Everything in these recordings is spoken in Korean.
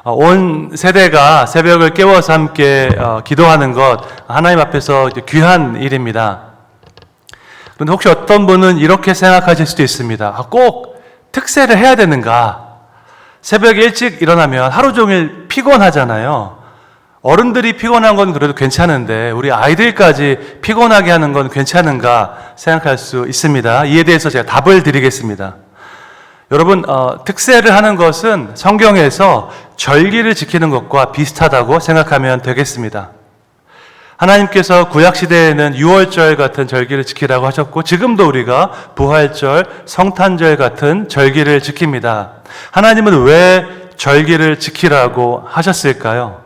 온 세대가 새벽을 깨워서 함께 기도하는 것, 하나님 앞에서 귀한 일입니다. 그런데 혹시 어떤 분은 이렇게 생각하실 수도 있습니다. 꼭 특세를 해야 되는가? 새벽에 일찍 일어나면 하루 종일 피곤하잖아요. 어른들이 피곤한 건 그래도 괜찮은데 우리 아이들까지 피곤하게 하는 건 괜찮은가 생각할 수 있습니다. 이에 대해서 제가 답을 드리겠습니다. 여러분, 특세를 하는 것은 성경에서 절기를 지키는 것과 비슷하다고 생각하면 되겠습니다. 하나님께서 구약시대에는 유월절 같은 절기를 지키라고 하셨고, 지금도 우리가 부활절, 성탄절 같은 절기를 지킵니다. 하나님은 왜 절기를 지키라고 하셨을까요?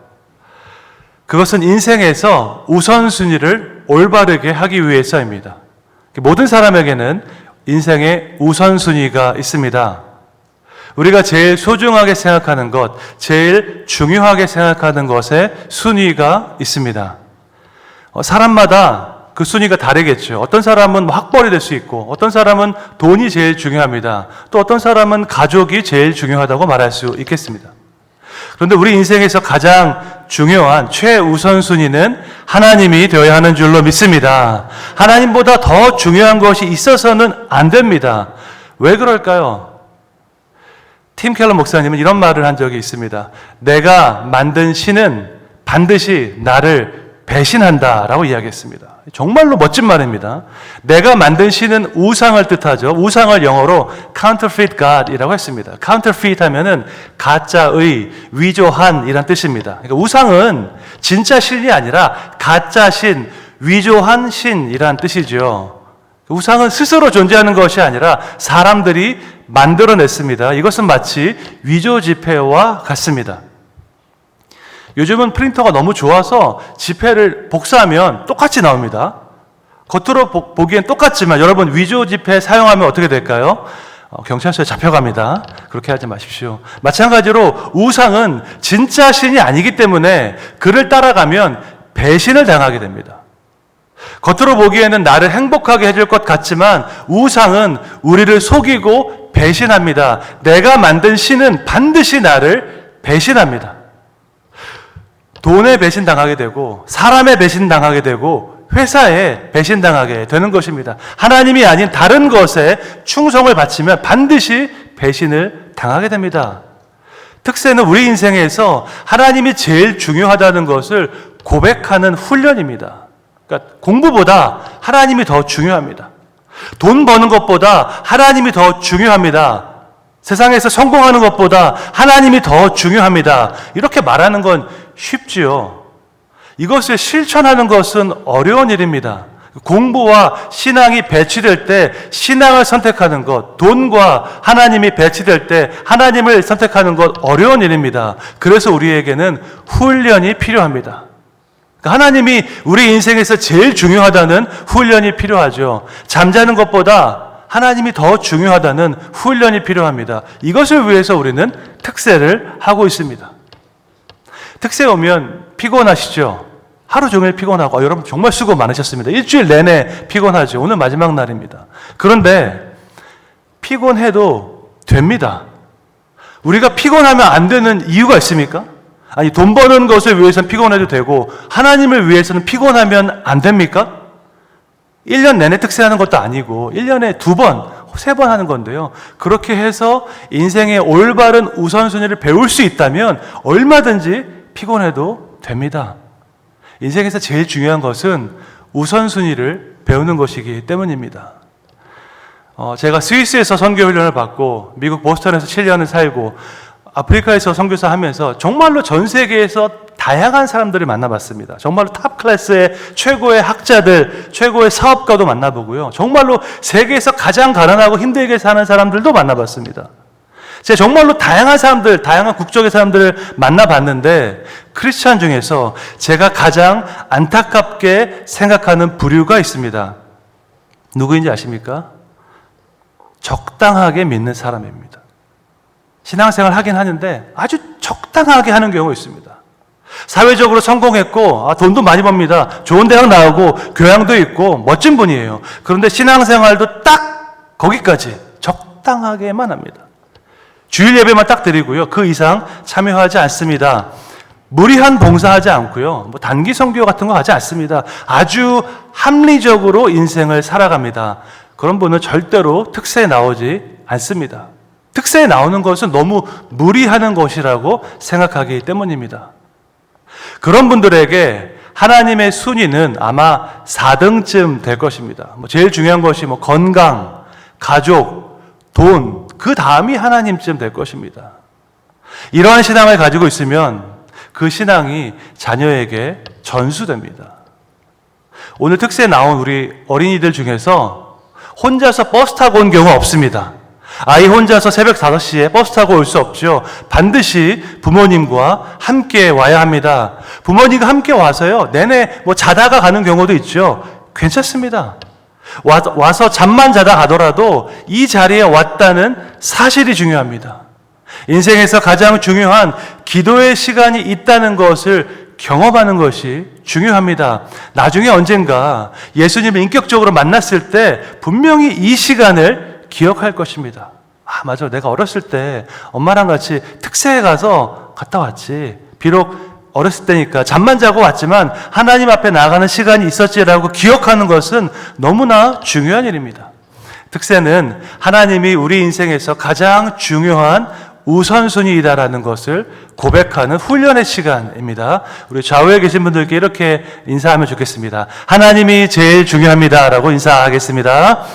그것은 인생에서 우선순위를 올바르게 하기 위해서입니다. 모든 사람에게는 인생에 우선순위가 있습니다. 우리가 제일 소중하게 생각하는 것, 제일 중요하게 생각하는 것에 순위가 있습니다. 사람마다 그 순위가 다르겠죠. 어떤 사람은 학벌이 될 수 있고, 어떤 사람은 돈이 제일 중요합니다. 또 어떤 사람은 가족이 제일 중요하다고 말할 수 있겠습니다. 그런데 우리 인생에서 가장 중요한 최우선순위는 하나님이 되어야 하는 줄로 믿습니다. 하나님보다 더 중요한 것이 있어서는 안 됩니다. 왜 그럴까요? 팀 켈러 목사님은 이런 말을 한 적이 있습니다. 내가 만든 신은 반드시 나를 배신한다라고 이야기했습니다. 정말로 멋진 말입니다. 내가 만든 신은 우상을 뜻하죠. 우상을 영어로 counterfeit God이라고 했습니다. counterfeit 하면은 가짜의, 위조한 이란 뜻입니다. 그러니까 우상은 진짜 신이 아니라 가짜 신, 위조한 신이란 뜻이죠. 우상은 스스로 존재하는 것이 아니라 사람들이 만들어냈습니다. 이것은 마치 위조 지폐와 같습니다. 요즘은 프린터가 너무 좋아서 지폐를 복사하면 똑같이 나옵니다. 겉으로 보기엔 똑같지만 여러분 위조 지폐 사용하면 어떻게 될까요? 경찰서에 잡혀갑니다. 그렇게 하지 마십시오. 마찬가지로 우상은 진짜 신이 아니기 때문에 그를 따라가면 배신을 당하게 됩니다. 겉으로 보기에는 나를 행복하게 해줄 것 같지만 우상은 우리를 속이고 배신합니다. 내가 만든 신은 반드시 나를 배신합니다. 돈에 배신당하게 되고 사람에 배신당하게 되고 회사에 배신당하게 되는 것입니다. 하나님이 아닌 다른 것에 충성을 바치면 반드시 배신을 당하게 됩니다. 특세는 우리 인생에서 하나님이 제일 중요하다는 것을 고백하는 훈련입니다. 그러니까 공부보다 하나님이 더 중요합니다. 돈 버는 것보다 하나님이 더 중요합니다. 세상에서 성공하는 것보다 하나님이 더 중요합니다. 이렇게 말하는 건 쉽지요. 이것을 실천하는 것은 어려운 일입니다. 공부와 신앙이 배치될 때 신앙을 선택하는 것, 돈과 하나님이 배치될 때 하나님을 선택하는 것 어려운 일입니다. 그래서 우리에게는 훈련이 필요합니다. 하나님이 우리 인생에서 제일 중요하다는 훈련이 필요하죠. 잠자는 것보다 하나님이 더 중요하다는 훈련이 필요합니다. 이것을 위해서 우리는 특세를 하고 있습니다. 특세 오면 피곤하시죠? 하루 종일 피곤하고 여러분 정말 수고 많으셨습니다. 일주일 내내 피곤하죠. 오늘 마지막 날입니다. 그런데 피곤해도 됩니다. 우리가 피곤하면 안 되는 이유가 있습니까? 아니, 돈 버는 것을 위해서는 피곤해도 되고 하나님을 위해서는 피곤하면 안 됩니까? 1년 내내 특세하는 것도 아니고 1년에 2번, 3번 하는 건데요. 그렇게 해서 인생의 올바른 우선순위를 배울 수 있다면 얼마든지 피곤해도 됩니다. 인생에서 제일 중요한 것은 우선순위를 배우는 것이기 때문입니다. 제가 스위스에서 선교 훈련을 받고 미국 보스턴에서 7년을 살고 아프리카에서 선교사 하면서 정말로 전 세계에서 다양한 사람들을 만나봤습니다. 정말로 탑 클래스의 최고의 학자들, 최고의 사업가도 만나보고요. 정말로 세계에서 가장 가난하고 힘들게 사는 사람들도 만나봤습니다. 제가 정말로 다양한 사람들, 다양한 국적의 사람들을 만나봤는데 크리스찬 중에서 제가 가장 안타깝게 생각하는 부류가 있습니다. 누구인지 아십니까? 적당하게 믿는 사람입니다. 신앙생활 하긴 하는데 아주 적당하게 하는 경우가 있습니다. 사회적으로 성공했고 돈도 많이 법니다. 좋은 대학 나오고 교양도 있고 멋진 분이에요. 그런데 신앙생활도 딱 거기까지 적당하게만 합니다. 주일 예배만 딱 드리고요. 그 이상 참여하지 않습니다. 무리한 봉사하지 않고요. 단기 선교 같은 거 하지 않습니다. 아주 합리적으로 인생을 살아갑니다. 그런 분은 절대로 특세에 나오지 않습니다. 특세에 나오는 것은 너무 무리하는 것이라고 생각하기 때문입니다. 그런 분들에게 하나님의 순위는 아마 4등쯤 될 것입니다. 제일 중요한 것이 건강, 가족, 돈, 그 다음이 하나님쯤 될 것입니다. 이러한 신앙을 가지고 있으면 그 신앙이 자녀에게 전수됩니다. 오늘 특세에 나온 우리 어린이들 중에서 혼자서 버스 타고 온 경우 없습니다. 아이 혼자서 새벽 5시에 버스 타고 올 수 없죠. 반드시 부모님과 함께 와야 합니다. 부모님과 함께 와서요, 내내 자다가 가는 경우도 있죠. 괜찮습니다. 와서 잠만 자다 가더라도 이 자리에 왔다는 사실이 중요합니다. 인생에서 가장 중요한 기도의 시간이 있다는 것을 경험하는 것이 중요합니다. 나중에 언젠가 예수님을 인격적으로 만났을 때 분명히 이 시간을 기억할 것입니다. 아, 맞아. 내가 어렸을 때 엄마랑 같이 특세에 가서 갔다 왔지. 비록 어렸을 때니까 잠만 자고 왔지만 하나님 앞에 나가는 시간이 있었지라고 기억하는 것은 너무나 중요한 일입니다. 특세는 하나님이 우리 인생에서 가장 중요한 우선순위이다라는 것을 고백하는 훈련의 시간입니다. 우리 좌우에 계신 분들께 이렇게 인사하면 좋겠습니다. 하나님이 제일 중요합니다 라고 인사하겠습니다.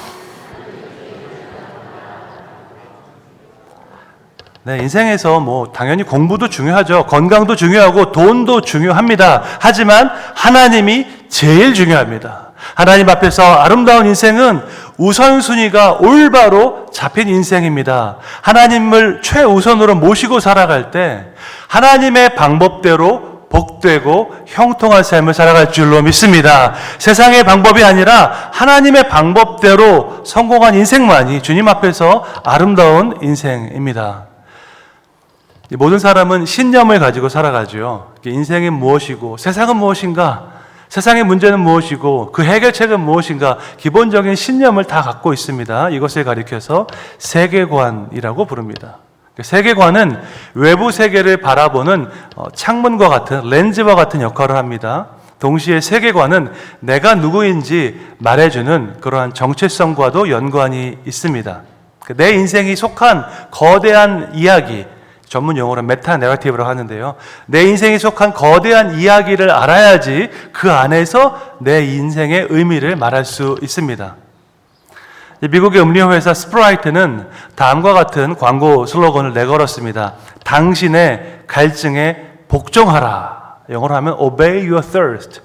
네, 인생에서 당연히 공부도 중요하죠. 건강도 중요하고 돈도 중요합니다. 하지만 하나님이 제일 중요합니다. 하나님 앞에서 아름다운 인생은 우선순위가 올바로 잡힌 인생입니다. 하나님을 최우선으로 모시고 살아갈 때 하나님의 방법대로 복되고 형통한 삶을 살아갈 줄로 믿습니다. 세상의 방법이 아니라 하나님의 방법대로 성공한 인생만이 주님 앞에서 아름다운 인생입니다. 모든 사람은 신념을 가지고 살아가죠. 인생이 무엇이고 세상은 무엇인가, 세상의 문제는 무엇이고 그 해결책은 무엇인가, 기본적인 신념을 다 갖고 있습니다. 이것을 가리켜서 세계관이라고 부릅니다. 세계관은 외부 세계를 바라보는 창문과 같은, 렌즈와 같은 역할을 합니다. 동시에 세계관은 내가 누구인지 말해주는 그러한 정체성과도 연관이 있습니다. 내 인생이 속한 거대한 이야기, 전문 용어로 메타 내러티브라고 하는데요. 내 인생이 속한 거대한 이야기를 알아야지 그 안에서 내 인생의 의미를 말할 수 있습니다. 미국의 음료회사 스프라이트는 다음과 같은 광고 슬로건을 내걸었습니다. 당신의 갈증에 복종하라. 영어로 하면 Obey your thirst.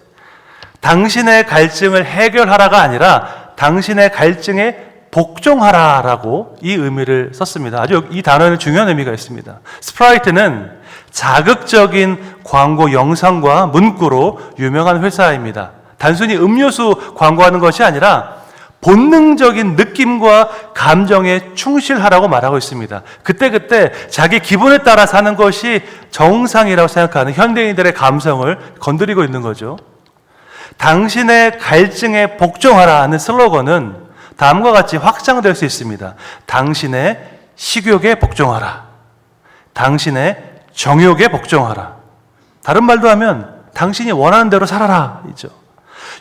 당신의 갈증을 해결하라가 아니라 당신의 갈증에 복종하라라고 이 의미를 썼습니다. 아주 이 단어에는 중요한 의미가 있습니다. 스프라이트는 자극적인 광고 영상과 문구로 유명한 회사입니다. 단순히 음료수 광고하는 것이 아니라 본능적인 느낌과 감정에 충실하라고 말하고 있습니다. 그때그때 자기 기분에 따라 사는 것이 정상이라고 생각하는 현대인들의 감성을 건드리고 있는 거죠. 당신의 갈증에 복종하라 하는 슬로건은 다음과 같이 확장될 수 있습니다. 당신의 식욕에 복종하라. 당신의 정욕에 복종하라. 다른 말도 하면 당신이 원하는 대로 살아라. 있죠.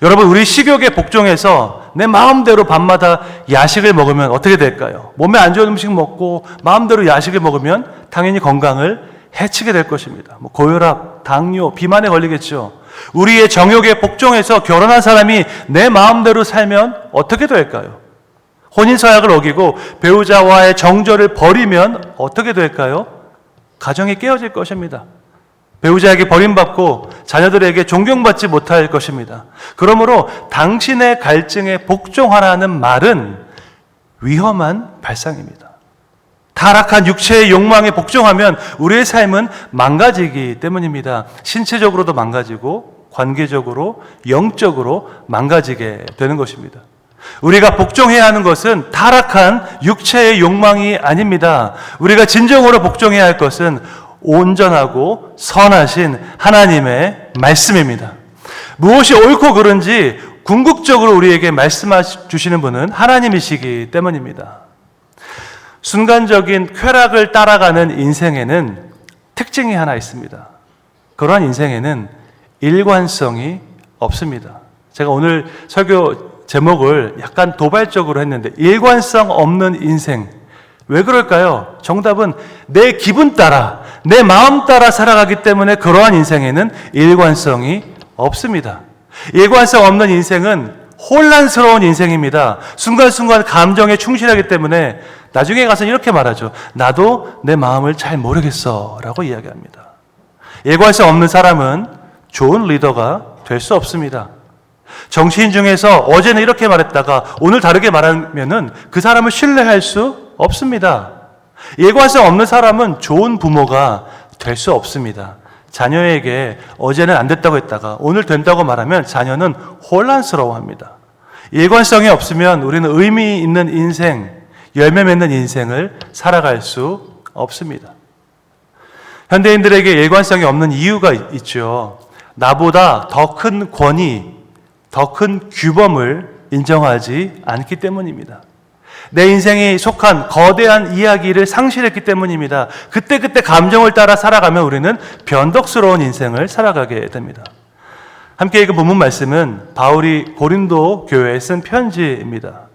여러분, 우리 식욕에 복종해서 내 마음대로 밤마다 야식을 먹으면 어떻게 될까요? 몸에 안 좋은 음식 먹고 마음대로 야식을 먹으면 당연히 건강을 해치게 될 것입니다. 고혈압, 당뇨, 비만에 걸리겠죠. 우리의 정욕에 복종해서 결혼한 사람이 내 마음대로 살면 어떻게 될까요? 혼인서약을 어기고 배우자와의 정절을 버리면 어떻게 될까요? 가정이 깨어질 것입니다. 배우자에게 버림받고 자녀들에게 존경받지 못할 것입니다. 그러므로 당신의 갈증에 복종하라는 말은 위험한 발상입니다. 타락한 육체의 욕망에 복종하면 우리의 삶은 망가지기 때문입니다. 신체적으로도 망가지고 관계적으로, 영적으로 망가지게 되는 것입니다. 우리가 복종해야 하는 것은 타락한 육체의 욕망이 아닙니다. 우리가 진정으로 복종해야 할 것은 온전하고 선하신 하나님의 말씀입니다. 무엇이 옳고 그른지 궁극적으로 우리에게 말씀해 주시는 분은 하나님이시기 때문입니다. 순간적인 쾌락을 따라가는 인생에는 특징이 하나 있습니다. 그러한 인생에는 일관성이 없습니다. 제가 오늘 설교 제목을 약간 도발적으로 했는데 일관성 없는 인생. 왜 그럴까요? 정답은 내 기분 따라, 내 마음 따라 살아가기 때문에 그러한 인생에는 일관성이 없습니다. 일관성 없는 인생은 혼란스러운 인생입니다. 순간순간 감정에 충실하기 때문에 나중에 가서 이렇게 말하죠. 나도 내 마음을 잘 모르겠어 라고 이야기합니다. 일관성 없는 사람은 좋은 리더가 될 수 없습니다. 정치인 중에서 어제는 이렇게 말했다가 오늘 다르게 말하면은 그 사람을 신뢰할 수 없습니다. 일관성 없는 사람은 좋은 부모가 될 수 없습니다. 자녀에게 어제는 안 됐다고 했다가 오늘 된다고 말하면 자녀는 혼란스러워합니다. 일관성이 없으면 우리는 의미 있는 인생, 열매 맺는 인생을 살아갈 수 없습니다. 현대인들에게 일관성이 없는 이유가 있죠. 나보다 더 큰 권위, 더 큰 규범을 인정하지 않기 때문입니다. 내 인생이 속한 거대한 이야기를 상실했기 때문입니다. 그때그때 감정을 따라 살아가면 우리는 변덕스러운 인생을 살아가게 됩니다. 함께 읽은 본문 말씀은 바울이 고린도 교회에 쓴 편지입니다.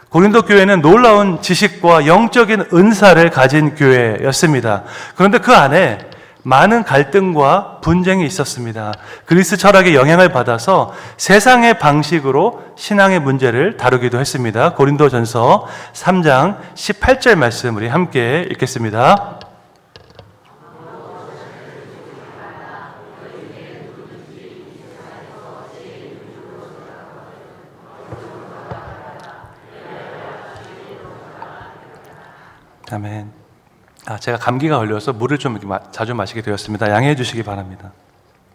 고린도 교회는 놀라운 지식과 영적인 은사를 가진 교회였습니다. 그런데 그 안에 많은 갈등과 분쟁이 있었습니다. 그리스 철학의 영향을 받아서 세상의 방식으로 신앙의 문제를 다루기도 했습니다. 고린도전서 3장 18절 말씀 우리 함께 읽겠습니다. 아멘. 제가 감기가 걸려서 물을 좀 자주 마시게 되었습니다. 양해해 주시기 바랍니다.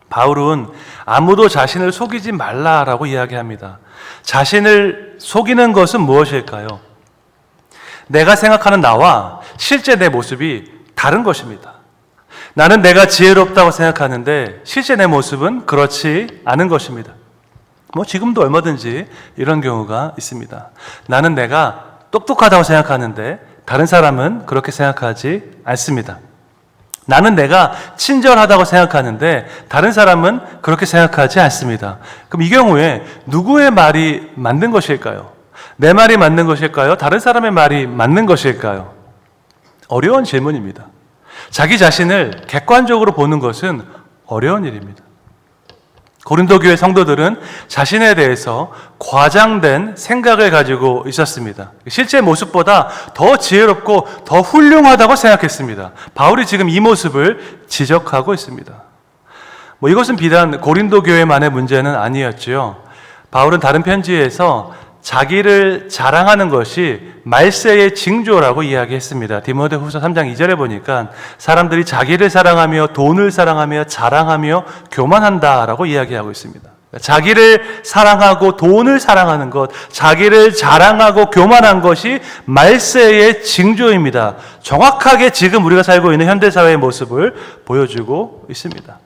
바울은 아무도 자신을 속이지 말라라고 이야기합니다. 자신을 속이는 것은 무엇일까요? 내가 생각하는 나와 실제 내 모습이 다른 것입니다. 나는 내가 지혜롭다고 생각하는데 실제 내 모습은 그렇지 않은 것입니다. 지금도 얼마든지 이런 경우가 있습니다. 나는 내가 똑똑하다고 생각하는데 다른 사람은 그렇게 생각하지 않습니다. 나는 내가 친절하다고 생각하는데 다른 사람은 그렇게 생각하지 않습니다. 그럼 이 경우에 누구의 말이 맞는 것일까요? 내 말이 맞는 것일까요? 다른 사람의 말이 맞는 것일까요? 어려운 질문입니다. 자기 자신을 객관적으로 보는 것은 어려운 일입니다. 고린도 교회 성도들은 자신에 대해서 과장된 생각을 가지고 있었습니다. 실제 모습보다 더 지혜롭고 더 훌륭하다고 생각했습니다. 바울이 지금 이 모습을 지적하고 있습니다. 이것은 비단 고린도 교회만의 문제는 아니었죠. 바울은 다른 편지에서 자기를 자랑하는 것이 말세의 징조라고 이야기했습니다. 디모데후서 3장 2절에 보니까 사람들이 자기를 사랑하며 돈을 사랑하며 자랑하며 교만한다라고 이야기하고 있습니다. 자기를 사랑하고 돈을 사랑하는 것, 자기를 자랑하고 교만한 것이 말세의 징조입니다. 정확하게 지금 우리가 살고 있는 현대사회의 모습을 보여주고 있습니다.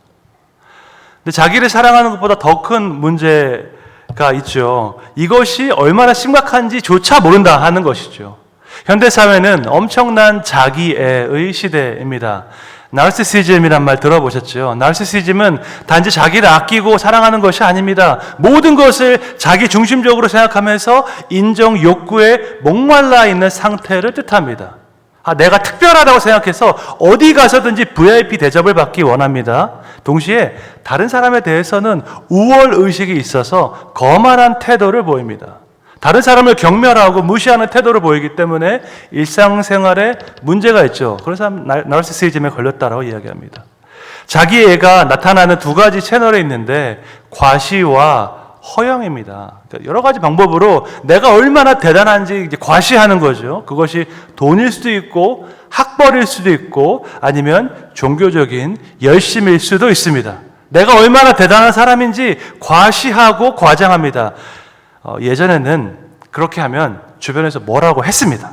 근데 자기를 사랑하는 것보다 더 큰 문제가 있죠. 이것이 얼마나 심각한지조차 모른다 하는 것이죠. 현대사회는 엄청난 자기애의 시대입니다. 나르시시즘이란 말 들어보셨죠? 나르시시즘은 단지 자기를 아끼고 사랑하는 것이 아닙니다. 모든 것을 자기 중심적으로 생각하면서 인정 욕구에 목말라 있는 상태를 뜻합니다. 내가 특별하다고 생각해서 어디 가서든지 VIP 대접을 받기 원합니다. 동시에 다른 사람에 대해서는 우월의식이 있어서 거만한 태도를 보입니다. 다른 사람을 경멸하고 무시하는 태도를 보이기 때문에 일상생활에 문제가 있죠. 그래서 나르시시즘에 걸렸다라고 이야기합니다. 자기애가 나타나는 두 가지 채널이 있는데 과시와 허영입니다. 그러니까 여러 가지 방법으로 내가 얼마나 대단한지 이제 과시하는 거죠. 그것이 돈일 수도 있고 학벌일 수도 있고 아니면 종교적인 열심일 수도 있습니다. 내가 얼마나 대단한 사람인지 과시하고 과장합니다. 예전에는 그렇게 하면 주변에서 뭐라고 했습니다.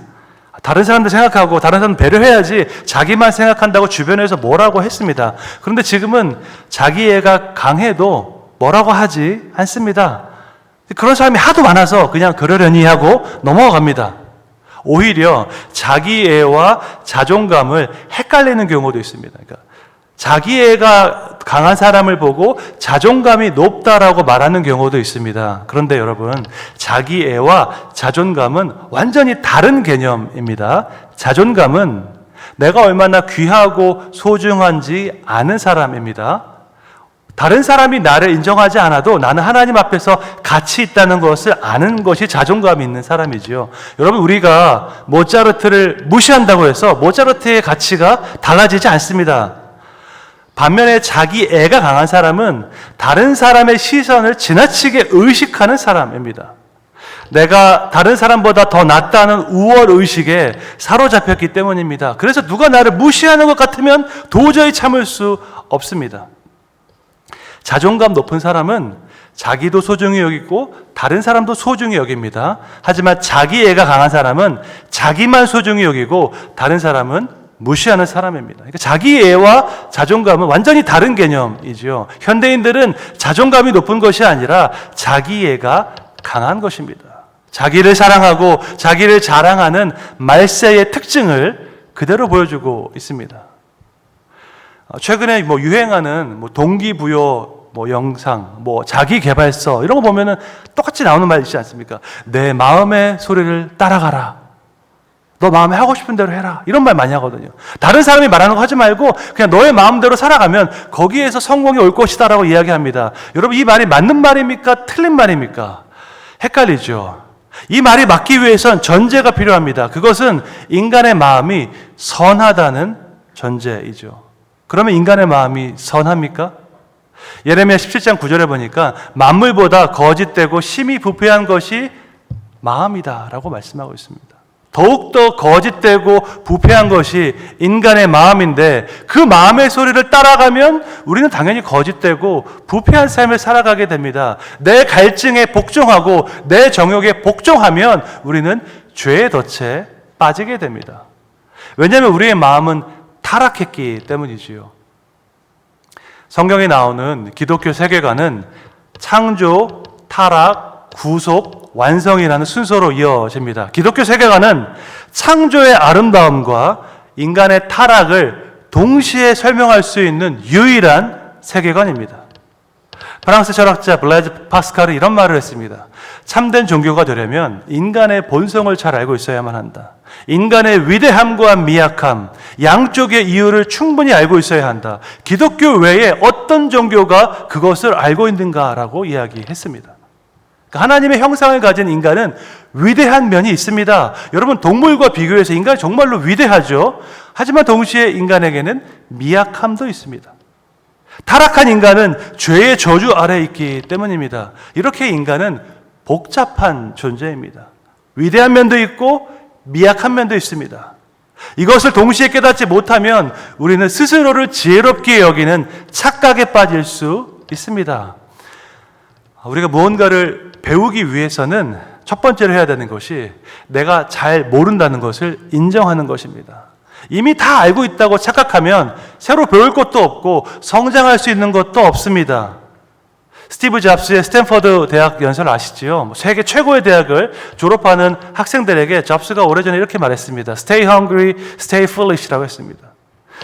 다른 사람들 생각하고 다른 사람 배려해야지 자기만 생각한다고 주변에서 뭐라고 했습니다. 그런데 지금은 자기애가 강해도 뭐라고 하지 않습니다. 그런 사람이 하도 많아서 그냥 그러려니 하고 넘어갑니다. 오히려 자기애와 자존감을 헷갈리는 경우도 있습니다. 그러니까 자기애가 강한 사람을 보고 자존감이 높다라고 말하는 경우도 있습니다. 그런데 여러분, 자기애와 자존감은 완전히 다른 개념입니다. 자존감은 내가 얼마나 귀하고 소중한지 아는 사람입니다. 다른 사람이 나를 인정하지 않아도 나는 하나님 앞에서 가치 있다는 것을 아는 것이 자존감이 있는 사람이지요. 여러분, 우리가 모차르트를 무시한다고 해서 모차르트의 가치가 달라지지 않습니다. 반면에 자기애가 강한 사람은 다른 사람의 시선을 지나치게 의식하는 사람입니다. 내가 다른 사람보다 더 낫다는 우월의식에 사로잡혔기 때문입니다. 그래서 누가 나를 무시하는 것 같으면 도저히 참을 수 없습니다. 자존감 높은 사람은 자기도 소중히 여기고 다른 사람도 소중히 여깁니다. 하지만 자기애가 강한 사람은 자기만 소중히 여기고 다른 사람은 무시하는 사람입니다. 그러니까 자기애와 자존감은 완전히 다른 개념이지요. 현대인들은 자존감이 높은 것이 아니라 자기애가 강한 것입니다. 자기를 사랑하고 자기를 자랑하는 말세의 특징을 그대로 보여주고 있습니다. 최근에 유행하는 동기부여 영상, 자기개발서 이런 거 보면은 똑같이 나오는 말 있지 않습니까? 내 마음의 소리를 따라가라. 너 마음에 하고 싶은 대로 해라. 이런 말 많이 하거든요. 다른 사람이 말하는 거 하지 말고 그냥 너의 마음대로 살아가면 거기에서 성공이 올 것이다 라고 이야기합니다. 여러분, 이 말이 맞는 말입니까? 틀린 말입니까? 헷갈리죠. 이 말이 맞기 위해선 전제가 필요합니다. 그것은 인간의 마음이 선하다는 전제이죠. 그러면 인간의 마음이 선합니까? 예레미야 17장 9절에 보니까 만물보다 거짓되고 심히 부패한 것이 마음이다 라고 말씀하고 있습니다. 더욱더 거짓되고 부패한 것이 인간의 마음인데 그 마음의 소리를 따라가면 우리는 당연히 거짓되고 부패한 삶을 살아가게 됩니다. 내 갈증에 복종하고 내 정욕에 복종하면 우리는 죄의 덫에 빠지게 됩니다. 왜냐하면 우리의 마음은 타락했기 때문이지요. 성경에 나오는 기독교 세계관은 창조, 타락, 구속, 완성이라는 순서로 이어집니다. 기독교 세계관은 창조의 아름다움과 인간의 타락을 동시에 설명할 수 있는 유일한 세계관입니다. 프랑스 철학자 블레즈 파스칼은 이런 말을 했습니다. 참된 종교가 되려면 인간의 본성을 잘 알고 있어야만 한다. 인간의 위대함과 미약함, 양쪽의 이유를 충분히 알고 있어야 한다. 기독교 외에 어떤 종교가 그것을 알고 있는가라고 이야기했습니다. 하나님의 형상을 가진 인간은 위대한 면이 있습니다. 여러분, 동물과 비교해서 인간이 정말로 위대하죠. 하지만 동시에 인간에게는 미약함도 있습니다. 타락한 인간은 죄의 저주 아래에 있기 때문입니다. 이렇게 인간은 복잡한 존재입니다. 위대한 면도 있고 미약한 면도 있습니다. 이것을 동시에 깨닫지 못하면 우리는 스스로를 지혜롭게 여기는 착각에 빠질 수 있습니다. 우리가 무언가를 배우기 위해서는 첫 번째로 해야 되는 것이 내가 잘 모른다는 것을 인정하는 것입니다. 이미 다 알고 있다고 착각하면 새로 배울 것도 없고 성장할 수 있는 것도 없습니다. 스티브 잡스의 스탠퍼드 대학 연설 아시지요? 세계 최고의 대학을 졸업하는 학생들에게 잡스가 오래전에 이렇게 말했습니다. Stay hungry, stay foolish라고 했습니다.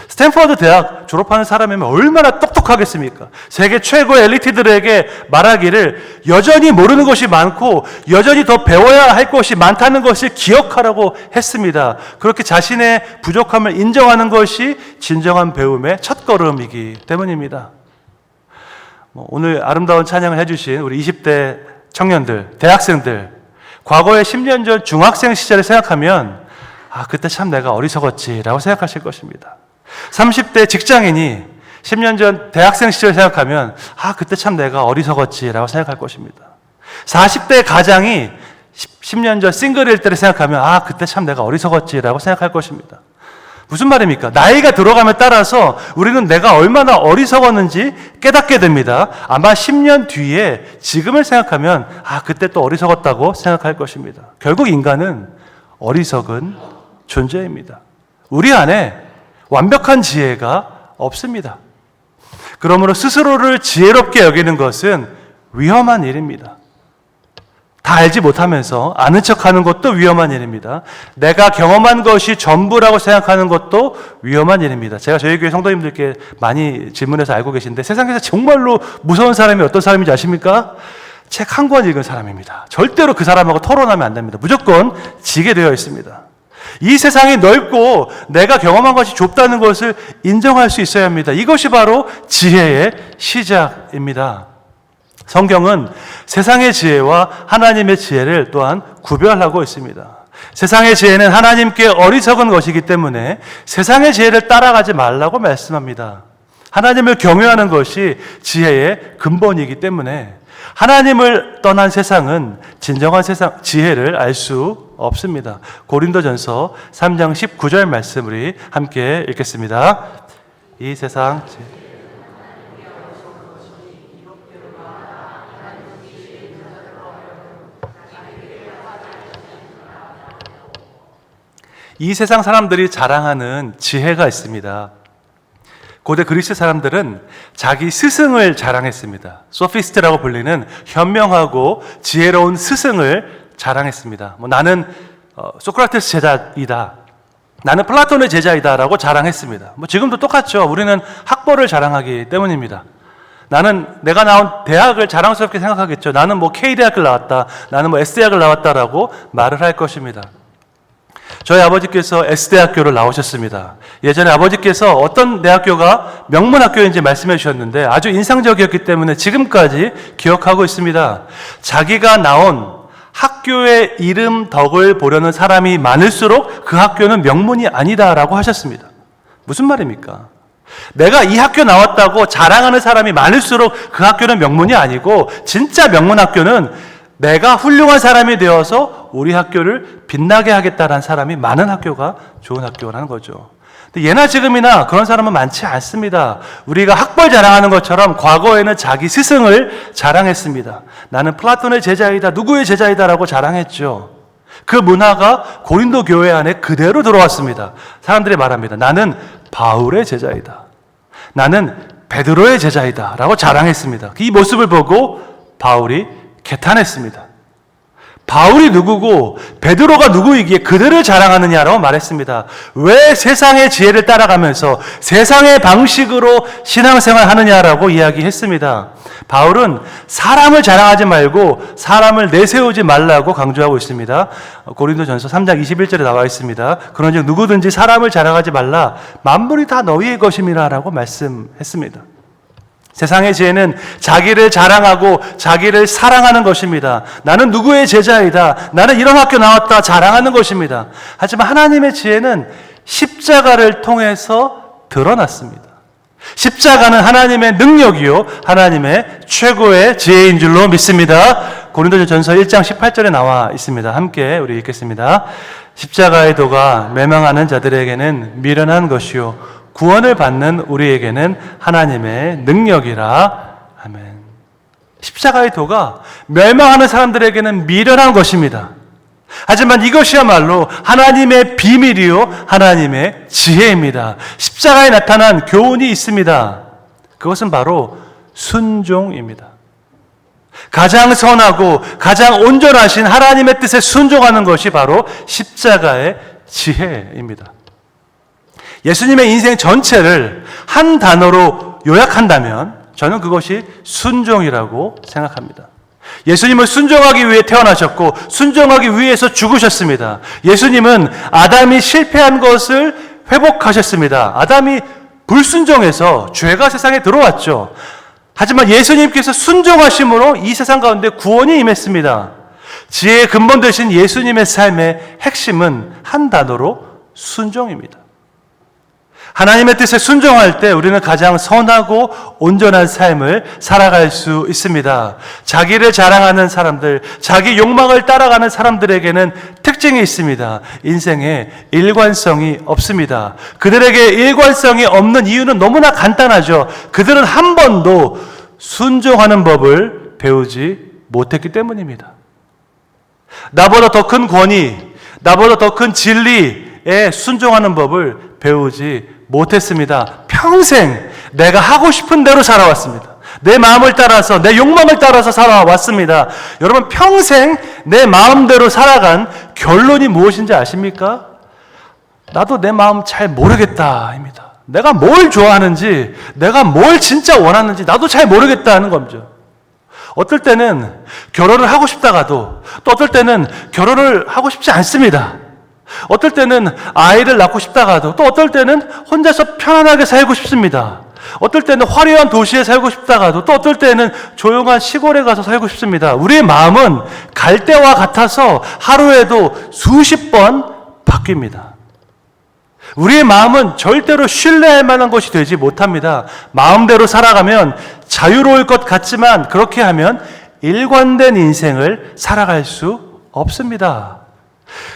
스탠퍼드 대학 졸업하는 사람이면 얼마나 똑똑하겠습니까? 세계 최고의 엘리트들에게 말하기를 여전히 모르는 것이 많고 여전히 더 배워야 할 것이 많다는 것을 기억하라고 했습니다. 그렇게 자신의 부족함을 인정하는 것이 진정한 배움의 첫걸음이기 때문입니다. 오늘 아름다운 찬양을 해주신 우리 20대 청년들, 대학생들, 과거의 10년 전 중학생 시절을 생각하면 그때 참 내가 어리석었지라고 생각하실 것입니다. 30대 직장인이 10년 전 대학생 시절 생각하면 그때 참 내가 어리석었지라고 생각할 것입니다. 40대 가장이 10년 전 싱글일 때를 생각하면 그때 참 내가 어리석었지라고 생각할 것입니다. 무슨 말입니까? 나이가 들어감에 따라서 우리는 내가 얼마나 어리석었는지 깨닫게 됩니다. 아마 10년 뒤에 지금을 생각하면 그때 또 어리석었다고 생각할 것입니다. 결국 인간은 어리석은 존재입니다. 우리 안에 완벽한 지혜가 없습니다. 그러므로 스스로를 지혜롭게 여기는 것은 위험한 일입니다. 다 알지 못하면서 아는 척하는 것도 위험한 일입니다. 내가 경험한 것이 전부라고 생각하는 것도 위험한 일입니다. 제가 저희 교회 성도님들께 많이 질문해서 알고 계신데 세상에서 정말로 무서운 사람이 어떤 사람인지 아십니까? 책 한 권 읽은 사람입니다. 절대로 그 사람하고 토론하면 안 됩니다. 무조건 지게 되어 있습니다. 이 세상이 넓고 내가 경험한 것이 좁다는 것을 인정할 수 있어야 합니다. 이것이 바로 지혜의 시작입니다. 성경은 세상의 지혜와 하나님의 지혜를 또한 구별하고 있습니다. 세상의 지혜는 하나님께 어리석은 것이기 때문에 세상의 지혜를 따라가지 말라고 말씀합니다. 하나님을 경외하는 것이 지혜의 근본이기 때문에 하나님을 떠난 세상은 진정한 세상 지혜를 알 수 없습니다. 고린도전서 3장 19절 말씀 우리 함께 읽겠습니다. 이 세상 이 세상 사람들이 자랑하는 지혜가 있습니다. 고대 그리스 사람들은 자기 스승을 자랑했습니다. 소피스트라고 불리는 현명하고 지혜로운 스승을 자랑했습니다. 나는 소크라테스 제자이다. 나는 플라톤의 제자이다라고 자랑했습니다. 지금도 똑같죠. 우리는 학벌을 자랑하기 때문입니다. 내가 나온 대학을 자랑스럽게 생각하겠죠. 나는 K대학을 나왔다. 나는 S대학을 나왔다라고 말을 할 것입니다. 저희 아버지께서 S대학교를 나오셨습니다. 예전에 아버지께서 어떤 대학교가 명문학교인지 말씀해 주셨는데 아주 인상적이었기 때문에 지금까지 기억하고 있습니다. 자기가 나온 학교의 이름 덕을 보려는 사람이 많을수록 그 학교는 명문이 아니다라고 하셨습니다. 무슨 말입니까? 내가 이 학교 나왔다고 자랑하는 사람이 많을수록 그 학교는 명문이 아니고 진짜 명문 학교는 내가 훌륭한 사람이 되어서 우리 학교를 빛나게 하겠다는 사람이 많은 학교가 좋은 학교라는 거죠. 근데 예나 지금이나 그런 사람은 많지 않습니다. 우리가 학벌 자랑하는 것처럼 과거에는 자기 스승을 자랑했습니다. 나는 플라톤의 제자이다, 누구의 제자이다라고 자랑했죠. 그 문화가 고린도 교회 안에 그대로 들어왔습니다. 사람들이 말합니다. 나는 바울의 제자이다. 나는 베드로의 제자이다 라고 자랑했습니다. 이 모습을 보고 바울이 개탄했습니다. 바울이 누구고 베드로가 누구이기에 그들을 자랑하느냐라고 말했습니다. 왜 세상의 지혜를 따라가면서 세상의 방식으로 신앙생활 하느냐라고 이야기했습니다. 바울은 사람을 자랑하지 말고 사람을 내세우지 말라고 강조하고 있습니다. 고린도전서 3장 21절에 나와 있습니다. 그런즉 누구든지 사람을 자랑하지 말라. 만물이 다 너희의 것임이라라고 말씀했습니다. 세상의 지혜는 자기를 자랑하고 자기를 사랑하는 것입니다. 나는 누구의 제자이다. 나는 이런 학교 나왔다. 자랑하는 것입니다. 하지만 하나님의 지혜는 십자가를 통해서 드러났습니다. 십자가는 하나님의 능력이요 하나님의 최고의 지혜인 줄로 믿습니다. 고린도전서 1장 18절에 나와 있습니다. 함께 우리 읽겠습니다. 십자가의 도가 멸망하는 자들에게는 미련한 것이요 구원을 받는 우리에게는 하나님의 능력이라. 아멘. 십자가의 도가 멸망하는 사람들에게는 미련한 것입니다. 하지만 이것이야말로 하나님의 비밀이요 하나님의 지혜입니다. 십자가에 나타난 교훈이 있습니다. 그것은 바로 순종입니다. 가장 선하고 가장 온전하신 하나님의 뜻에 순종하는 것이 바로 십자가의 지혜입니다. 예수님의 인생 전체를 한 단어로 요약한다면 저는 그것이 순종이라고 생각합니다. 예수님은 순종하기 위해 태어나셨고 순종하기 위해서 죽으셨습니다. 예수님은 아담이 실패한 것을 회복하셨습니다. 아담이 불순종해서 죄가 세상에 들어왔죠. 하지만 예수님께서 순종하심으로 이 세상 가운데 구원이 임했습니다. 지혜의 근본 되신 예수님의 삶의 핵심은 한 단어로 순종입니다. 하나님의 뜻에 순종할 때 우리는 가장 선하고 온전한 삶을 살아갈 수 있습니다. 자기를 자랑하는 사람들, 자기 욕망을 따라가는 사람들에게는 특징이 있습니다. 인생에 일관성이 없습니다. 그들에게 일관성이 없는 이유는 너무나 간단하죠. 그들은 한 번도 순종하는 법을 배우지 못했기 때문입니다. 나보다 더 큰 권위, 나보다 더 큰 진리에 순종하는 법을 배우지 못했습니다. 평생 내가 하고 싶은 대로 살아왔습니다. 내 마음을 따라서, 내 욕망을 따라서 살아왔습니다. 여러분, 평생 내 마음대로 살아간 결론이 무엇인지 아십니까? 나도 내 마음 잘 모르겠다입니다. 내가 뭘 좋아하는지, 내가 뭘 진짜 원하는지 나도 잘 모르겠다는 겁니다. 어떨 때는 결혼을 하고 싶다가도 또 어떨 때는 결혼을 하고 싶지 않습니다. 어떨 때는 아이를 낳고 싶다가도 또 어떨 때는 혼자서 편안하게 살고 싶습니다. 어떨 때는 화려한 도시에 살고 싶다가도 또 어떨 때는 조용한 시골에 가서 살고 싶습니다. 우리의 마음은 갈대와 같아서 하루에도 수십 번 바뀝니다. 우리의 마음은 절대로 신뢰할 만한 것이 되지 못합니다. 마음대로 살아가면 자유로울 것 같지만 그렇게 하면 일관된 인생을 살아갈 수 없습니다.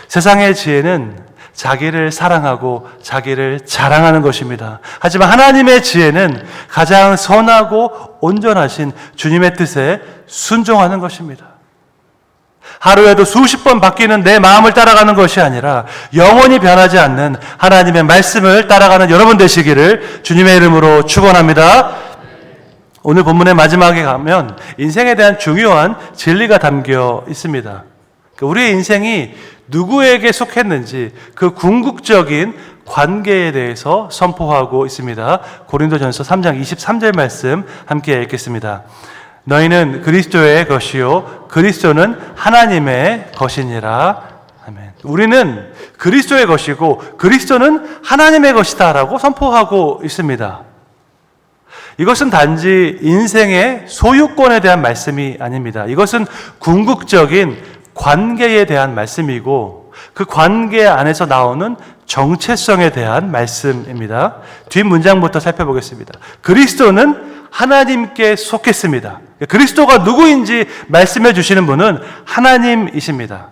세상의 지혜는 자기를 사랑하고 자기를 자랑하는 것입니다. 하지만 하나님의 지혜는 가장 선하고 온전하신 주님의 뜻에 순종하는 것입니다. 하루에도 수십 번 바뀌는 내 마음을 따라가는 것이 아니라 영원히 변하지 않는 하나님의 말씀을 따라가는 여러분 되시기를 주님의 이름으로 축원합니다. 오늘 본문의 마지막에 가면 인생에 대한 중요한 진리가 담겨 있습니다. 우리의 인생이 누구에게 속했는지 그 궁극적인 관계에 대해서 선포하고 있습니다. 고린도전서 3장 23절 말씀 함께 읽겠습니다. 너희는 그리스도의 것이요 그리스도는 하나님의 것이니라. 아멘. 우리는 그리스도의 것이고 그리스도는 하나님의 것이다라고 선포하고 있습니다. 이것은 단지 인생의 소유권에 대한 말씀이 아닙니다. 이것은 궁극적인 관계에 대한 말씀이고 그 관계 안에서 나오는 정체성에 대한 말씀입니다. 뒷문장부터 살펴보겠습니다. 그리스도는 하나님께 속했습니다. 그리스도가 누구인지 말씀해 주시는 분은 하나님이십니다.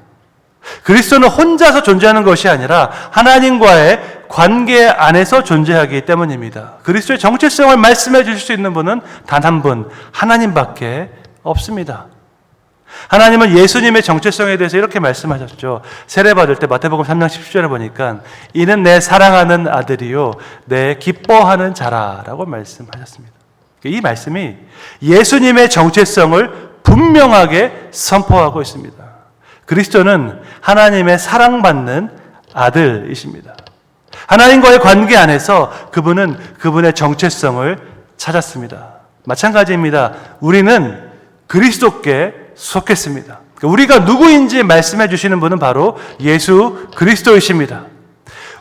그리스도는 혼자서 존재하는 것이 아니라 하나님과의 관계 안에서 존재하기 때문입니다. 그리스도의 정체성을 말씀해 주실 수 있는 분은 단 한 분, 하나님밖에 없습니다. 하나님은 예수님의 정체성에 대해서 이렇게 말씀하셨죠. 세례받을 때 마태복음 3장 10절에 보니까 이는 내 사랑하는 아들이요 내 기뻐하는 자라라고 말씀하셨습니다. 이 말씀이 예수님의 정체성을 분명하게 선포하고 있습니다. 그리스도는 하나님의 사랑받는 아들이십니다. 하나님과의 관계 안에서 그분은 그분의 정체성을 찾았습니다. 마찬가지입니다. 우리는 그리스도께 속했습니다. 우리가 누구인지 말씀해 주시는 분은 바로 예수 그리스도이십니다.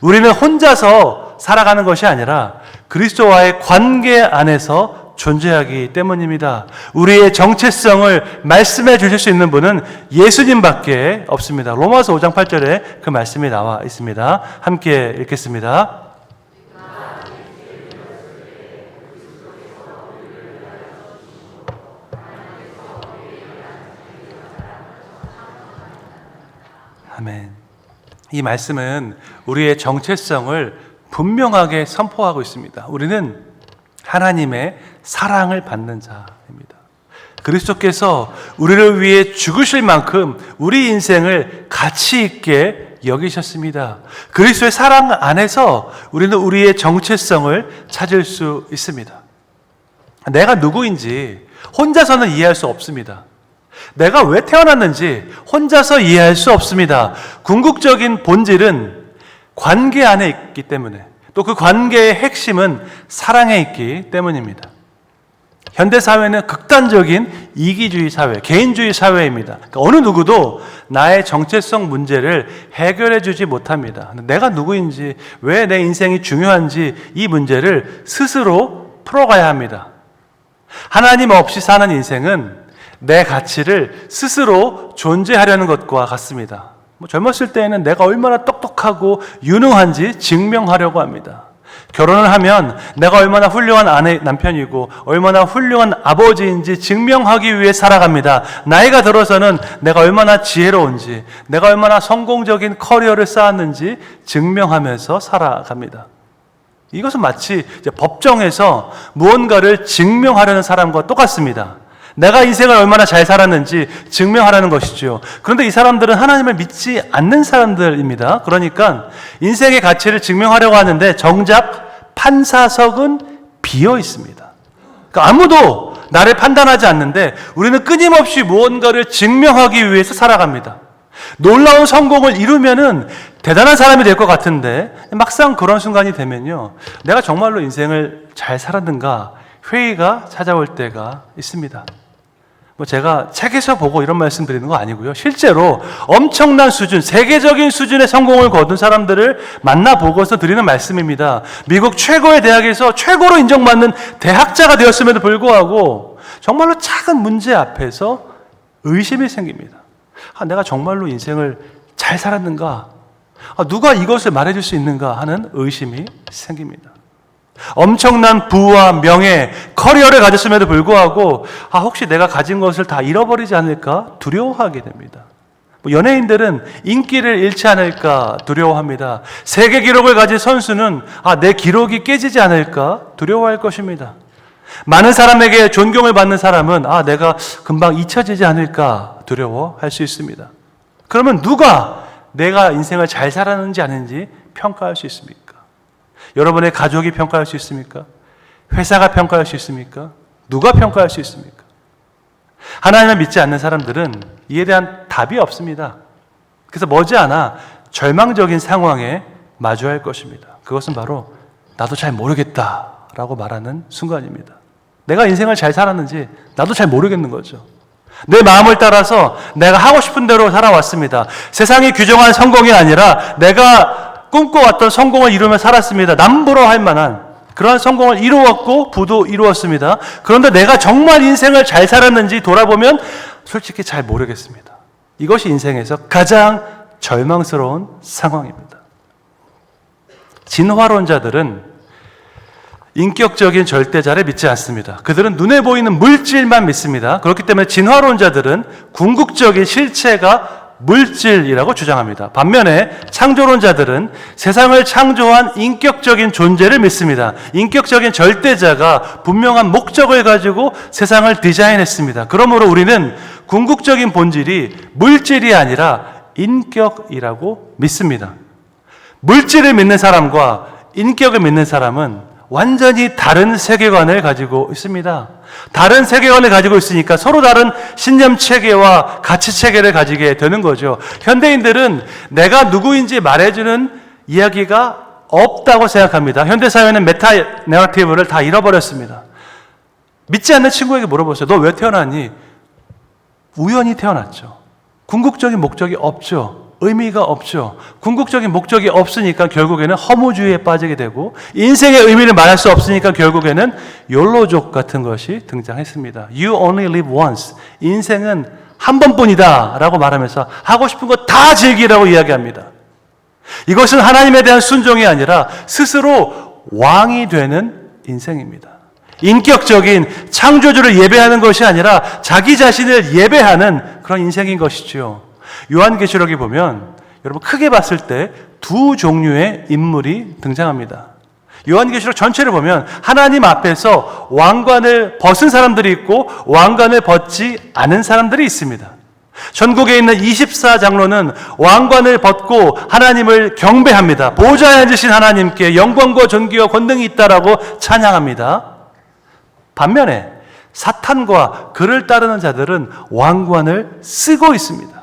우리는 혼자서 살아가는 것이 아니라 그리스도와의 관계 안에서 존재하기 때문입니다. 우리의 정체성을 말씀해 주실 수 있는 분은 예수님밖에 없습니다. 로마서 5장 8절에 그 말씀이 나와 있습니다. 함께 읽겠습니다. 아멘. 이 말씀은 우리의 정체성을 분명하게 선포하고 있습니다. 우리는 하나님의 사랑을 받는 자입니다. 그리스도께서 우리를 위해 죽으실 만큼 우리 인생을 가치 있게 여기셨습니다. 그리스도의 사랑 안에서 우리는 우리의 정체성을 찾을 수 있습니다. 내가 누구인지 혼자서는 이해할 수 없습니다. 내가 왜 태어났는지 혼자서 이해할 수 없습니다. 궁극적인 본질은 관계 안에 있기 때문에 또 그 관계의 핵심은 사랑에 있기 때문입니다. 현대사회는 극단적인 이기주의 사회, 개인주의 사회입니다. 그러니까 어느 누구도 나의 정체성 문제를 해결해 주지 못합니다. 내가 누구인지, 왜 내 인생이 중요한지 이 문제를 스스로 풀어가야 합니다. 하나님 없이 사는 인생은 내 가치를 스스로 존재하려는 것과 같습니다. 젊었을 때에는 내가 얼마나 똑똑하고 유능한지 증명하려고 합니다. 결혼을 하면 내가 얼마나 훌륭한 아내, 남편이고 얼마나 훌륭한 아버지인지 증명하기 위해 살아갑니다. 나이가 들어서는 내가 얼마나 지혜로운지, 내가 얼마나 성공적인 커리어를 쌓았는지 증명하면서 살아갑니다. 이것은 마치 법정에서 무언가를 증명하려는 사람과 똑같습니다. 내가 인생을 얼마나 잘 살았는지 증명하라는 것이죠. 그런데 이 사람들은 하나님을 믿지 않는 사람들입니다. 그러니까 인생의 가치를 증명하려고 하는데 정작 판사석은 비어 있습니다. 그러니까 아무도 나를 판단하지 않는데 우리는 끊임없이 무언가를 증명하기 위해서 살아갑니다. 놀라운 성공을 이루면은 대단한 사람이 될 것 같은데 막상 그런 순간이 되면요, 내가 정말로 인생을 잘 살았는가 회의가 찾아올 때가 있습니다. 제가 책에서 보고 이런 말씀 드리는 거 아니고요, 실제로 엄청난 수준, 세계적인 수준의 성공을 거둔 사람들을 만나보고서 드리는 말씀입니다. 미국 최고의 대학에서 최고로 인정받는 대학자가 되었음에도 불구하고 정말로 작은 문제 앞에서 의심이 생깁니다. 내가 정말로 인생을 잘 살았는가? 누가 이것을 말해줄 수 있는가 하는 의심이 생깁니다. 엄청난 부와 명예, 커리어를 가졌음에도 불구하고 혹시 내가 가진 것을 다 잃어버리지 않을까 두려워하게 됩니다. 연예인들은 인기를 잃지 않을까 두려워합니다. 세계 기록을 가진 선수는 내 기록이 깨지지 않을까 두려워할 것입니다. 많은 사람에게 존경을 받는 사람은 내가 금방 잊혀지지 않을까 두려워할 수 있습니다. 그러면 누가 내가 인생을 잘 살았는지 아닌지 평가할 수 있습니까? 여러분의 가족이 평가할 수 있습니까? 회사가 평가할 수 있습니까? 누가 평가할 수 있습니까? 하나님을 믿지 않는 사람들은 이에 대한 답이 없습니다. 그래서 머지않아 절망적인 상황에 마주할 것입니다. 그것은 바로 나도 잘 모르겠다라고 말하는 순간입니다. 내가 인생을 잘 살았는지 나도 잘 모르겠는 거죠. 내 마음을 따라서 내가 하고 싶은 대로 살아왔습니다. 세상이 규정한 성공이 아니라 내가 꿈꿔왔던 성공을 이루며 살았습니다. 남부러워할 만한 그러한 성공을 이루었고 부도 이루었습니다. 그런데 내가 정말 인생을 잘 살았는지 돌아보면 솔직히 잘 모르겠습니다. 이것이 인생에서 가장 절망스러운 상황입니다. 진화론자들은 인격적인 절대자를 믿지 않습니다. 그들은 눈에 보이는 물질만 믿습니다. 그렇기 때문에 진화론자들은 궁극적인 실체가 물질이라고 주장합니다. 반면에 창조론자들은 세상을 창조한 인격적인 존재를 믿습니다. 인격적인 절대자가 분명한 목적을 가지고 세상을 디자인했습니다. 그러므로 우리는 궁극적인 본질이 물질이 아니라 인격이라고 믿습니다. 물질을 믿는 사람과 인격을 믿는 사람은 완전히 다른 세계관을 가지고 있습니다. 다른 세계관을 가지고 있으니까 서로 다른 신념 체계와 가치 체계를 가지게 되는 거죠. 현대인들은 내가 누구인지 말해주는 이야기가 없다고 생각합니다. 현대사회는 메타 내러티브를 다 잃어버렸습니다. 믿지 않는 친구에게 물어보세요. 너 왜 태어났니? 우연히 태어났죠. 궁극적인 목적이 없죠. 의미가 없죠. 궁극적인 목적이 없으니까 결국에는 허무주의에 빠지게 되고, 인생의 의미를 말할 수 없으니까 결국에는 욜로족 같은 것이 등장했습니다. You only live once. 인생은 한 번뿐이다 라고 말하면서 하고 싶은 거 다 즐기라고 이야기합니다. 이것은 하나님에 대한 순종이 아니라 스스로 왕이 되는 인생입니다. 인격적인 창조주를 예배하는 것이 아니라 자기 자신을 예배하는 그런 인생인 것이죠. 요한계시록에 보면 여러분 크게 봤을 때 두 종류의 인물이 등장합니다. 요한계시록 전체를 보면 하나님 앞에서 왕관을 벗은 사람들이 있고 왕관을 벗지 않은 사람들이 있습니다. 전국에 있는 24장로는 왕관을 벗고 하나님을 경배합니다. 보좌에 앉으신 하나님께 영광과 존귀와 권능이 있다라고 찬양합니다. 반면에 사탄과 그를 따르는 자들은 왕관을 쓰고 있습니다.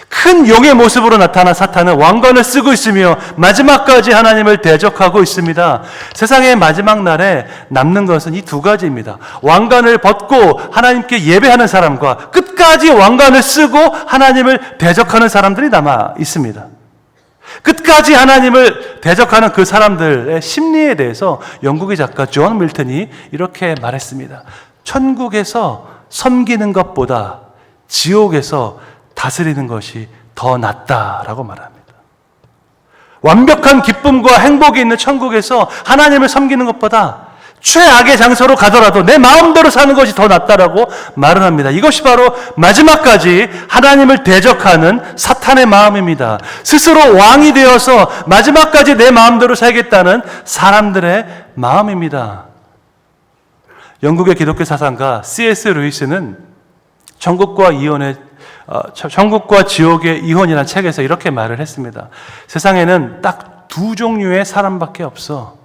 큰 용의 모습으로 나타난 사탄은 왕관을 쓰고 있으며 마지막까지 하나님을 대적하고 있습니다. 세상의 마지막 날에 남는 것은 이 두 가지입니다. 왕관을 벗고 하나님께 예배하는 사람과 끝까지 왕관을 쓰고 하나님을 대적하는 사람들이 남아 있습니다. 끝까지 하나님을 대적하는 그 사람들의 심리에 대해서 영국의 작가 존 밀턴이 이렇게 말했습니다. 천국에서 섬기는 것보다 지옥에서 다스리는 것이 더 낫다라고 말합니다. 완벽한 기쁨과 행복이 있는 천국에서 하나님을 섬기는 것보다 최악의 장소로 가더라도 내 마음대로 사는 것이 더 낫다라고 말을 합니다. 이것이 바로 마지막까지 하나님을 대적하는 사탄의 마음입니다. 스스로 왕이 되어서 마지막까지 내 마음대로 살겠다는 사람들의 마음입니다. 영국의 기독교 사상가 C.S. 루이스는 천국과 지옥의 이혼이라는 책에서 이렇게 말을 했습니다. 세상에는 딱 두 종류의 사람밖에 없어.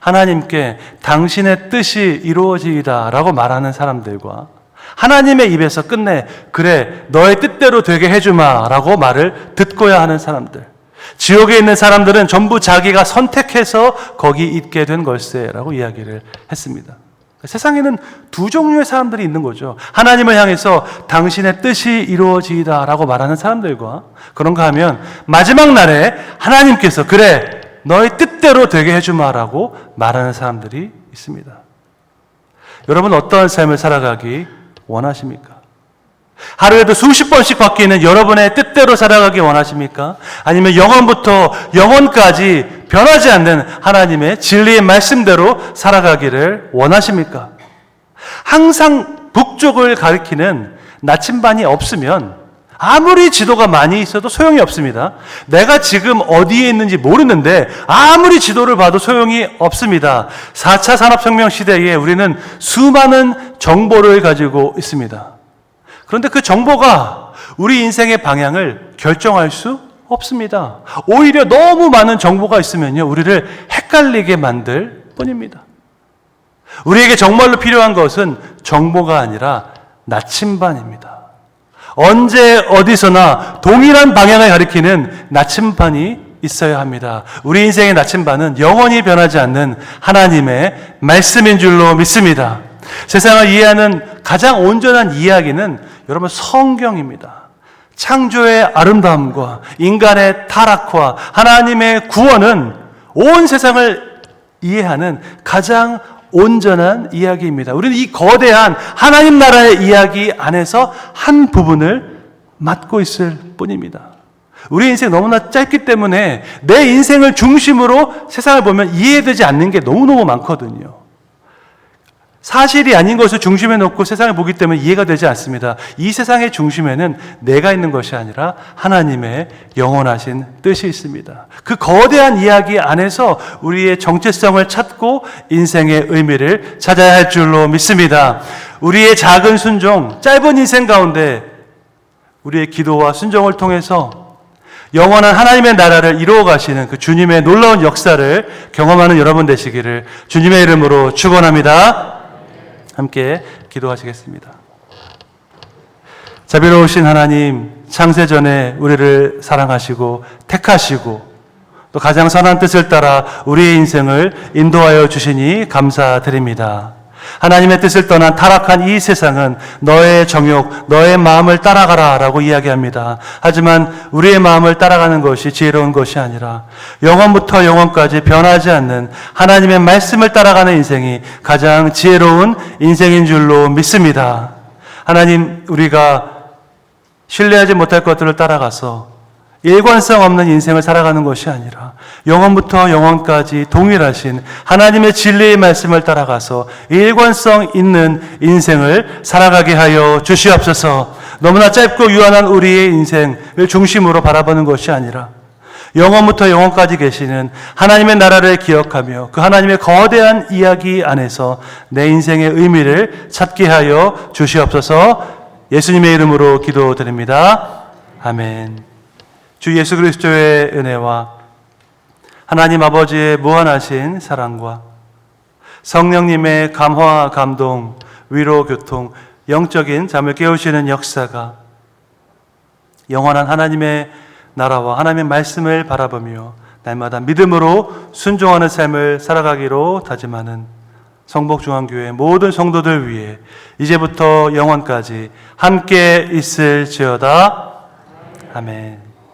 하나님께 당신의 뜻이 이루어지이다 라고 말하는 사람들과 하나님의 입에서 끝내 그래 너의 뜻대로 되게 해주마 라고 말을 듣고야 하는 사람들, 지옥에 있는 사람들은 전부 자기가 선택해서 거기 있게 된 걸세 라고 이야기를 했습니다. 세상에는 두 종류의 사람들이 있는 거죠. 하나님을 향해서 당신의 뜻이 이루어지이다 라고 말하는 사람들과, 그런가 하면 마지막 날에 하나님께서 그래 너의 뜻대로 되게 해주마 라고 말하는 사람들이 있습니다. 여러분 어떠한 삶을 살아가기 원하십니까? 하루에도 수십 번씩 바뀌는 여러분의 뜻대로 살아가기 원하십니까? 아니면 영원부터 영원까지 변하지 않는 하나님의 진리의 말씀대로 살아가기를 원하십니까? 항상 북쪽을 가리키는 나침반이 없으면 아무리 지도가 많이 있어도 소용이 없습니다. 내가 지금 어디에 있는지 모르는데 아무리 지도를 봐도 소용이 없습니다. 4차 산업혁명 시대에 우리는 수많은 정보를 가지고 있습니다. 그런데 그 정보가 우리 인생의 방향을 결정할 수 없습니다. 오히려 너무 많은 정보가 있으면요, 우리를 헷갈리게 만들 뿐입니다. 우리에게 정말로 필요한 것은 정보가 아니라 나침반입니다. 언제 어디서나 동일한 방향을 가리키는 나침반이 있어야 합니다. 우리 인생의 나침반은 영원히 변하지 않는 하나님의 말씀인 줄로 믿습니다. 세상을 이해하는 가장 온전한 이야기는 여러분 성경입니다. 창조의 아름다움과 인간의 타락과 하나님의 구원은 온 세상을 이해하는 가장 온전한 이야기입니다. 우리는 이 거대한 하나님 나라의 이야기 안에서 한 부분을 맡고 있을 뿐입니다. 우리 인생 너무나 짧기 때문에 내 인생을 중심으로 세상을 보면 이해되지 않는 게 너무너무 많거든요. 사실이 아닌 것을 중심에 놓고 세상을 보기 때문에 이해가 되지 않습니다. 이 세상의 중심에는 내가 있는 것이 아니라 하나님의 영원하신 뜻이 있습니다. 그 거대한 이야기 안에서 우리의 정체성을 찾고 인생의 의미를 찾아야 할 줄로 믿습니다. 우리의 작은 순종, 짧은 인생 가운데 우리의 기도와 순종을 통해서 영원한 하나님의 나라를 이루어 가시는 그 주님의 놀라운 역사를 경험하는 여러분 되시기를 주님의 이름으로 축원합니다. 함께 기도하시겠습니다. 자비로우신 하나님, 창세전에 우리를 사랑하시고 택하시고 또 가장 선한 뜻을 따라 우리의 인생을 인도하여 주시니 감사드립니다. 하나님의 뜻을 떠난 타락한 이 세상은 너의 정욕, 너의 마음을 따라가라 라고 이야기합니다. 하지만 우리의 마음을 따라가는 것이 지혜로운 것이 아니라 영원부터 영원까지 변하지 않는 하나님의 말씀을 따라가는 인생이 가장 지혜로운 인생인 줄로 믿습니다. 하나님, 우리가 신뢰하지 못할 것들을 따라가서 일관성 없는 인생을 살아가는 것이 아니라 영원부터 영원까지 동일하신 하나님의 진리의 말씀을 따라가서 일관성 있는 인생을 살아가게 하여 주시옵소서. 너무나 짧고 유한한 우리의 인생을 중심으로 바라보는 것이 아니라 영원부터 영원까지 계시는 하나님의 나라를 기억하며 그 하나님의 거대한 이야기 안에서 내 인생의 의미를 찾게 하여 주시옵소서. 예수님의 이름으로 기도드립니다. 아멘. 주 예수 그리스도의 은혜와 하나님 아버지의 무한하신 사랑과 성령님의 감화, 감동, 위로, 교통, 영적인 잠을 깨우시는 역사가 영원한 하나님의 나라와 하나님의 말씀을 바라보며 날마다 믿음으로 순종하는 삶을 살아가기로 다짐하는 성복중앙교회 모든 성도들 위해 이제부터 영원까지 함께 있을지어다. 아멘.